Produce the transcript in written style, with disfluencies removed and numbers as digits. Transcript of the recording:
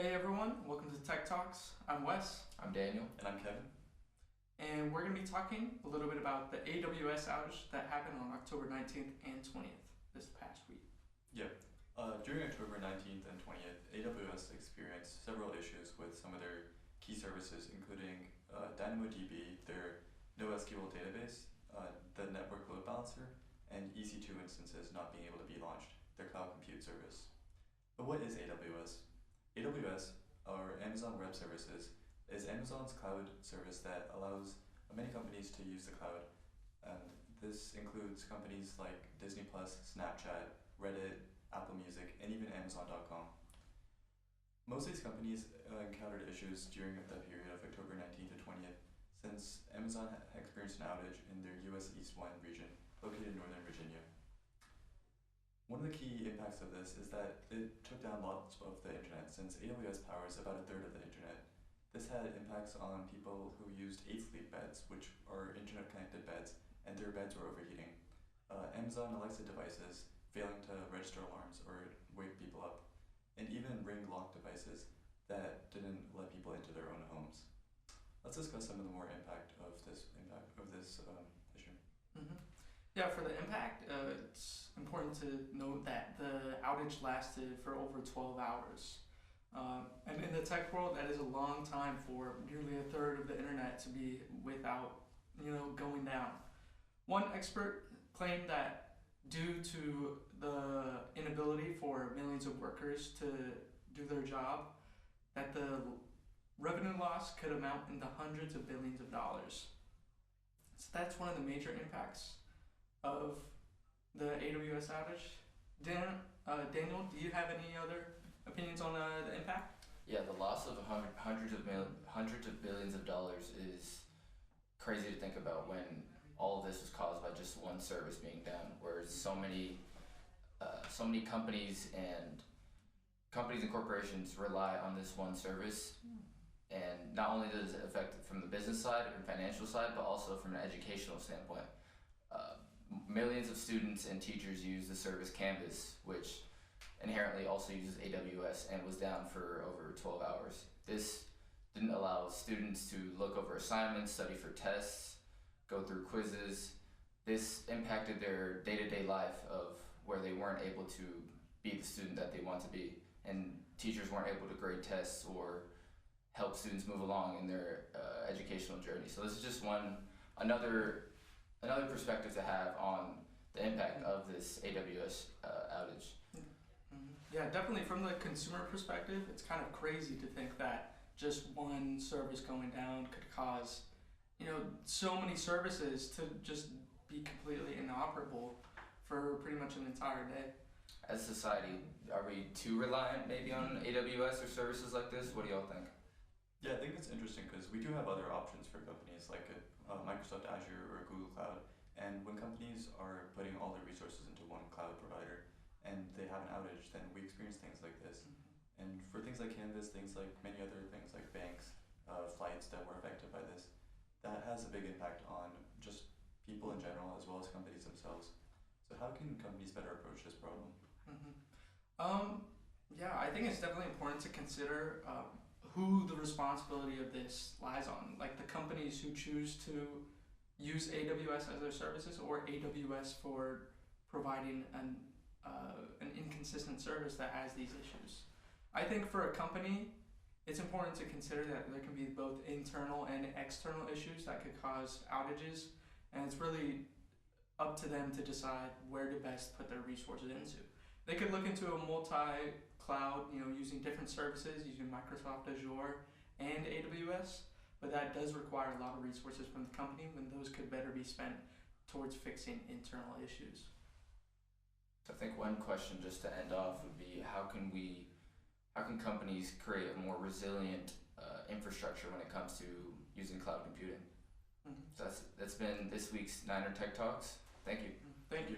Hey everyone, welcome to Tech Talks. I'm Wes. I'm Daniel. And I'm Kevin. And we're going to be talking a little bit about the AWS outage that happened on October 19th and 20th this past week. Yeah. During October 19th and 20th, AWS experienced several issues with some of their key services, including DynamoDB, their NoSQL database, the network load balancer, and EC2 instances not being able to be launched, their cloud compute service. But what is AWS? AWS, or Amazon Web Services, is Amazon's cloud service that allows many companies to use the cloud. And this includes companies like Disney+, Snapchat, Reddit, Apple Music, and even Amazon.com. Most of these companies encountered issues during the period of October 19th to 20th, since Amazon experienced an outage in their US East 1 region, located in Northern Virginia. One of the key impacts of this is that it took down lots of the internet, since AWS powers about a third of the internet. This had impacts on people who used 8-sleep beds, which are internet-connected beds, and their beds were overheating. Amazon Alexa devices failing to register alarms or wake people up, and even Ring lock devices that didn't let people into their own homes. Let's discuss some of the more impact of this issue. Mm-hmm. Yeah, for the impact, it's important to note that the outage lasted for over 12 hours. And in the tech world, that is a long time for nearly a third of the internet to be without, going down. One expert claimed that due to the inability for millions of workers to do their job, that the revenue loss could amount into hundreds of billions of dollars. So that's one of the major impacts of the AWS outage. Daniel, do you have any other opinions on the impact? Yeah, the loss of hundreds of billions of dollars is crazy to think about when all of this was caused by just one service being down, where so many companies and corporations rely on this one service. And not only does it affect it from the business side and financial side, but also from an educational standpoint. Millions of students and teachers use the service Canvas, which inherently also uses AWS, and was down for over 12 hours. This didn't allow students to look over assignments, study for tests, go through quizzes. This impacted their day-to-day life of where they weren't able to be the student that they want to be, and teachers weren't able to grade tests or help students move along in their educational journey. So this is just another perspective to have on the impact of this AWS outage. Yeah, definitely from the consumer perspective, it's kind of crazy to think that just one service going down could cause, so many services to just be completely inoperable for pretty much an entire day. As a society, are we too reliant maybe on AWS or services like this? What do y'all think? Yeah, I think it's interesting because we do have other options for companies like Microsoft Azure or Google Cloud. And when companies are putting all their resources into one cloud provider and they have an outage, then we experience things like this. Mm-hmm. And for things like Canvas, things like many other things like banks, flights that were affected by this, that has a big impact on just people in general as well as companies themselves. So how can companies better approach this problem? Mm-hmm. Yeah, I think it's definitely important to consider who the responsibility of this lies on, like the companies who choose to use AWS as their services, or AWS for providing an inconsistent service that has these issues. I think for a company, it's important to consider that there can be both internal and external issues that could cause outages, and it's really up to them to decide where to best put their resources into. They could look into a multi-cloud, using different services, using Microsoft Azure and AWS, but that does require a lot of resources from the company, when those could better be spent towards fixing internal issues. I think one question just to end off would be, how can companies create a more resilient infrastructure when it comes to using cloud computing? Mm-hmm. So that's been this week's Niner Tech Talks. Thank you. Thank you.